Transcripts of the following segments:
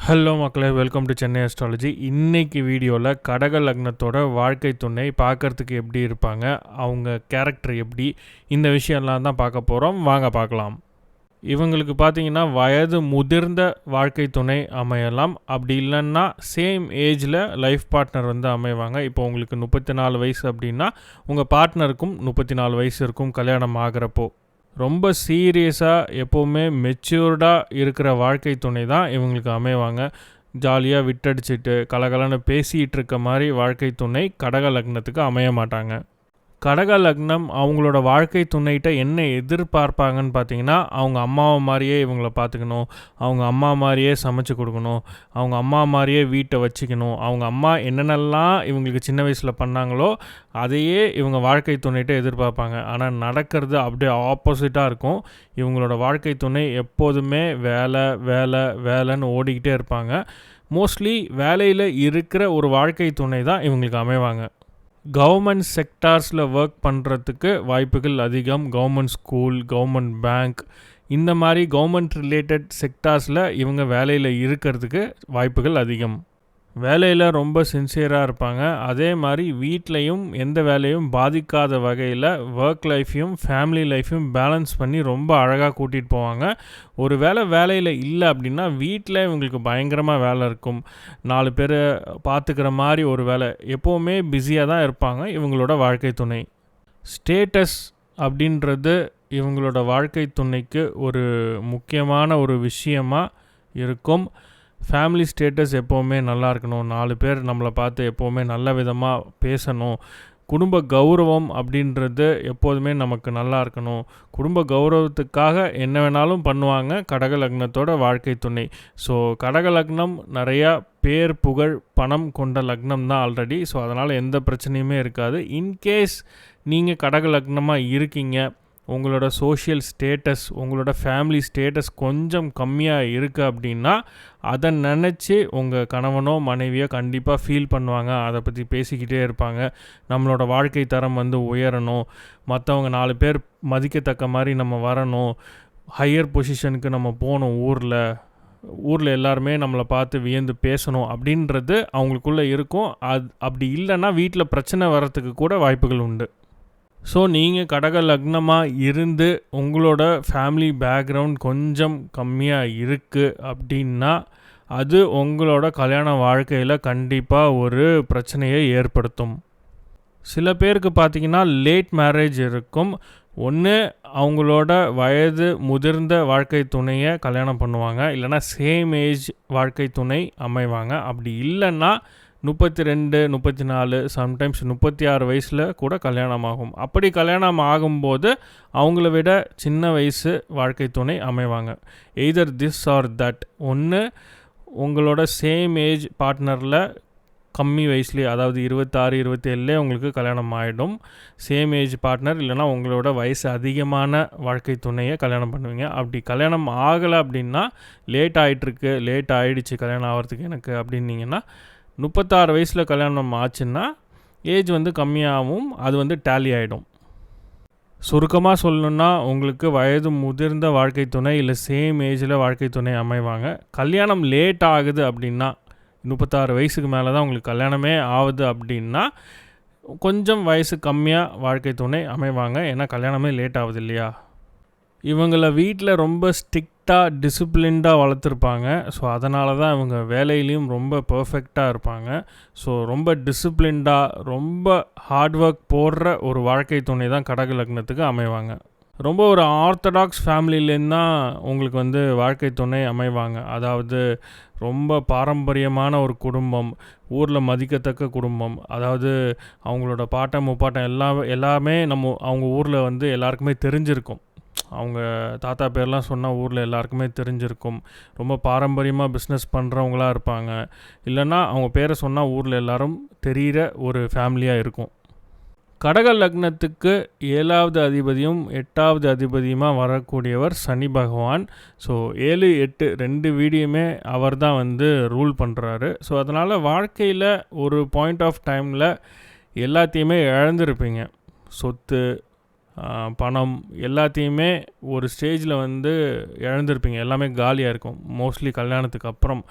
Hello மக்களே, welcome to Chennai astrology. இன்றைக்கி வீடியோவில் கடக லக்னத்தோட வாழ்க்கை துணை பார்க்குறதுக்கு எப்படி இருப்பாங்க, அவங்க கேரக்டர் எப்படி, இந்த விஷயம்லாம் தான் பார்க்க போகிறோம். வாங்க பார்க்கலாம். இவங்களுக்கு பார்த்தீங்கன்னா வயது முதிர்ந்த வாழ்க்கை துணை அமையலாம். அப்படி இல்லைன்னா சேம் ஏஜில் லைஃப் பார்ட்னர் வந்து அமைவாங்க. இப்போ உங்களுக்கு 34 வயசு அப்படின்னா உங்கள் பார்ட்னருக்கும் 34 வயசு இருக்கும் கல்யாணம் ஆகிறப்போ. ரொம்ப சீரியஸாக எப்போவுமே மெச்சூர்டாக இருக்கிற வாழ்க்கை துணை தான் இவங்களுக்கு அமைவாங்க. ஜாலியாக விட்டடிச்சிட்டு கலகலன்னு பேசிகிட்டு இருக்க மாதிரி வாழ்க்கை துணை கடக லக்னத்துக்கு அமைய மாட்டாங்க. கடக லக்னம் அவங்களோட வாழ்க்கை துணைகிட்ட என்ன எதிர்பார்ப்பாங்கன்னு பார்த்தீங்கன்னா, அவங்க அம்மாவை மாதிரியே இவங்கள பார்த்துக்கணும், அவங்க அம்மா மாதிரியே சமைச்சு கொடுக்கணும், அவங்க அம்மா மாதிரியே வீட்டை வச்சுக்கணும், அவங்க அம்மா என்னென்னலாம் இவங்களுக்கு சின்ன வயசில் பண்ணாங்களோ அதையே இவங்க வாழ்க்கை துணைகிட்ட எதிர்பார்ப்பாங்க. ஆனால் நடக்கிறது அப்படியே ஆப்போசிட்டாக இருக்கும். இவங்களோட வாழ்க்கை துணை எப்போதுமே வேலை வேலை வேலைன்னு ஓடிக்கிட்டே இருப்பாங்க. மோஸ்ட்லி வேலையில் இருக்கிற ஒரு வாழ்க்கை துணை தான் இவங்களுக்கு அமைவாங்க. கவர்மெண்ட் செக்டார்ஸில் ஒர்க் பண்ணுறதுக்கு வாய்ப்புகள் அதிகம். கவர்மெண்ட் ஸ்கூல், கவர்மெண்ட் பேங்க், இந்த மாதிரி கவர்மெண்ட் ரிலேட்டட் செக்டார்ஸில் இவங்க வேலையில் இருக்கிறதுக்கு வாய்ப்புகள் அதிகம். வேலையில் ரொம்ப சின்சியராக இருப்பாங்க. அதே மாதிரி வீட்லேயும் எந்த வேலையும் பாதிக்காத வகையில் ஒர்க் லைஃப்பையும் ஃபேமிலி லைஃப்பையும் பேலன்ஸ் பண்ணி ரொம்ப அழகாக கூட்டிகிட்டு போவாங்க. ஒரு வேலையில் இல்லை அப்படின்னா வீட்டில் இவங்களுக்கு பயங்கரமாக வேலை இருக்கும். 4 பேரை பார்த்துக்கிற மாதிரி ஒரு வேலை, எப்போவுமே பிஸியாக தான் இருப்பாங்க இவங்களோட வாழ்க்கை துணை. ஸ்டேட்டஸ் அப்படின்றது இவங்களோட வாழ்க்கை துணைக்கு ஒரு முக்கியமான ஒரு விஷயமாக இருக்கும். ஃபேமிலி ஸ்டேட்டஸ் எப்போவுமே நல்லா இருக்கணும், 4 பேர் நம்மளை பார்த்து எப்போவுமே நல்ல விதமாக பேசணும், குடும்ப கௌரவம் அப்படின்றது எப்போதுமே நமக்கு நல்லா இருக்கணும். குடும்ப கௌரவத்துக்காக என்ன வேணாலும் பண்ணுவாங்க கடக லக்னத்தோட வாழ்க்கை துணை. ஸோ கடக லக்னம் நிறையா பேர் புகழ் பணம் கொண்ட லக்னம் தான் ஆல்ரெடி. ஸோ அதனால் எந்த பிரச்சனையுமே இருக்காது. இன்கேஸ் நீங்கள் கடக லக்னமாக இருக்கீங்க, உங்களோட சோஷியல் ஸ்டேட்டஸ், உங்களோட ஃபேமிலி ஸ்டேட்டஸ் கொஞ்சம் கம்மியாக இருக்குது அப்படின்னா அதை நினச்சி உங்கள் கணவனோ மனைவியோ கண்டிப்பாக ஃபீல் பண்ணுவாங்க. அதை பற்றி பேசிக்கிட்டே இருப்பாங்க. நம்மளோட வாழ்க்கை தரம் வந்து உயரணும், மற்றவங்க 4 பேர் மதிக்கத்தக்க மாதிரி நம்ம வரணும், ஹையர் பொசிஷனுக்கு நம்ம போகணும், ஊரில் எல்லாருமே நம்மளை பார்த்து வியந்து பேசணும் அப்படின்றது அவங்களுக்குள்ளே இருக்கும். அப்படி இல்லைன்னா வீட்டில் பிரச்சனை வர்றதுக்கு கூட வாய்ப்புகள் உண்டு. ஸோ நீங்கள் கடக லக்னமாக இருந்து உங்களோட ஃபேமிலி பேக்ரவுண்ட் கொஞ்சம் கம்மியாக இருக்குது அப்படின்னா அது உங்களோட கல்யாண வாழ்க்கையில் கண்டிப்பாக ஒரு பிரச்சனையை ஏற்படுத்தும். சில பேருக்கு பார்த்திங்கன்னா லேட் மேரேஜ் இருக்கும். ஒன்று அவங்களோட வயது முதிர்ந்த வாழ்க்கை துணையை கல்யாணம் பண்ணுவாங்க, இல்லைனா சேம் ஏஜ் வாழ்க்கை துணை அமைவாங்க. அப்படி இல்லைன்னா 32, 34, சம்டைம்ஸ் 36 வயசில் கூட கல்யாணம் ஆகும். அப்படி கல்யாணம் ஆகும்போது அவங்கள விட சின்ன வயசு வாழ்க்கை துணை அமைவாங்க. Either this or that. ஒன்று உங்களோட சேம் ஏஜ் பார்ட்னரில் கம்மி வயசுலேயே, அதாவது 26, 27 உங்களுக்கு கல்யாணம் ஆகிடும் சேம் ஏஜ் பார்ட்னர். இல்லைனா உங்களோட வயசு அதிகமான வாழ்க்கை துணையை கல்யாணம் பண்ணுவீங்க. அப்படி கல்யாணம் ஆகலை அப்படின்னா லேட் ஆகிடுச்சு கல்யாணம் ஆகிறதுக்கு எனக்கு அப்படின்னீங்கன்னா 36 வயசில் கல்யாணம் ஆச்சுன்னா ஏஜ் வந்து கம்மியாகவும் அது வந்து டேலி ஆகிடும். சுருக்கமாக சொல்லணுன்னா உங்களுக்கு வயது முதிர்ந்த வாழ்க்கை துணை இல்லை சேம் ஏஜில் வாழ்க்கை துணை அமைவாங்க. கல்யாணம் லேட் ஆகுது அப்படின்னா 36 வயசுக்கு மேலே தான் உங்களுக்கு கல்யாணமே ஆகுது அப்படின்னா கொஞ்சம் வயசு கம்மியாக வாழ்க்கை துணை அமைவாங்க. ஏன்னா கல்யாணமே லேட் ஆகுது இல்லையா. இவங்களை வீட்டில் ரொம்ப ஸ்ட்ரிக்டாக டிசிப்ளின்டாக வளர்த்துருப்பாங்க. ஸோ அதனால தான் இவங்க வேலையிலையும் ரொம்ப பர்ஃபெக்டாக இருப்பாங்க. ஸோ ரொம்ப டிசிப்ளின்டாக ரொம்ப ஹார்ட் ஒர்க் போடுற ஒரு வாழ்க்கை துணை தான் கடக லக்னத்துக்கு அமைவாங்க. ரொம்ப ஒரு ஆர்த்தடாக்ஸ் ஃபேமிலியிலேருந்து தான் உங்களுக்கு வந்து வாழ்க்கை துணை அமைவாங்க. அதாவது ரொம்ப பாரம்பரியமான ஒரு குடும்பம், ஊரில் மதிக்கத்தக்க குடும்பம். அதாவது அவங்களோட பாட்டம் முப்பாட்டம் எல்லாமே அவங்க ஊரில் வந்து எல்லாருக்குமே தெரிஞ்சிருக்கும். அவங்க தாத்தா பேர்லாம் சொன்னால் ஊரில் எல்லாருக்குமே தெரிஞ்சிருக்கும். ரொம்ப பாரம்பரியமாக பிஸ்னஸ் பண்ணுறவங்களாக இருப்பாங்க. இல்லைன்னா அவங்க பேரை சொன்னால் ஊரில் எல்லாரும் தெரிகிற ஒரு ஃபேமிலியாக இருக்கும். கடக லக்னத்துக்கு 7வது அதிபதியும் 8வது அதிபதியுமாக வரக்கூடியவர் சனி பகவான். ஸோ 7, 8 2 வீடியுமே அவர் தான் வந்து ரூல் பண்ணுறாரு. ஸோ அதனால் வாழ்க்கையில் ஒரு பாயிண்ட் ஆஃப் டைமில் எல்லாத்தையுமே இழந்திருப்பீங்க. சொத்து, பணம் எல்லாத்தையுமே ஒரு ஸ்டேஜில் வந்து இழந்திருப்பீங்க. எல்லாமே காலியாக இருக்கும் மோஸ்ட்லி கல்யாணத்துக்கு அப்புறம்.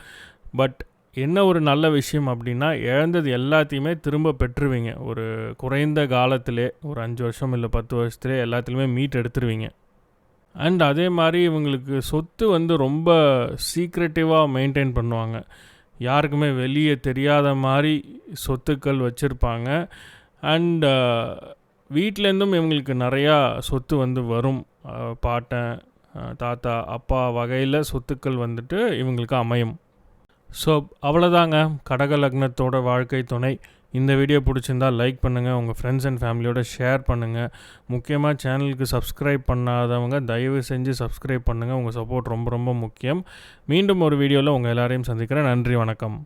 பட் என்ன ஒரு நல்ல விஷயம் அப்படின்னா, இழந்தது எல்லாத்தையுமே திரும்ப பெற்றுருவீங்க. ஒரு குறைந்த காலத்திலே, ஒரு 5 வருஷம் இல்லை 10 வருஷத்துலேயே எல்லாத்துலேயுமே மீட் எடுத்துருவீங்க. அண்ட் அதே மாதிரி இவங்களுக்கு சொத்து வந்து ரொம்ப சீக்ரெட்டிவாக மெயின்டைன் பண்ணுவாங்க. யாருக்குமே வெளியே தெரியாத மாதிரி சொத்துக்கள் வச்சுருப்பாங்க. அண்ட் வீட்டிலேருந்தும் இவங்களுக்கு நிறையா சொத்து வந்து வரும். பாட்டன், தாத்தா, அப்பா வகையில் சொத்துக்கள் வந்துட்டு இவங்களுக்கு அமையும். ஸோ அவ்வளோதாங்க கடக லக்னத்தோட வாழ்க்கை துணை. இந்த வீடியோ பிடிச்சிருந்தால் லைக் பண்ணுங்கள், உங்கள் ஃப்ரெண்ட்ஸ் அண்ட் ஃபேமிலியோட ஷேர் பண்ணுங்கள். முக்கியமாக சேனலுக்கு சப்ஸ்கிரைப் பண்ணாதவங்க தயவு செஞ்சு சப்ஸ்கிரைப் பண்ணுங்கள். உங்கள் சப்போர்ட் ரொம்ப ரொம்ப முக்கியம். மீண்டும் ஒரு வீடியோவில் உங்கள் எல்லாரையும் சந்திக்கிறேன். நன்றி, வணக்கம்.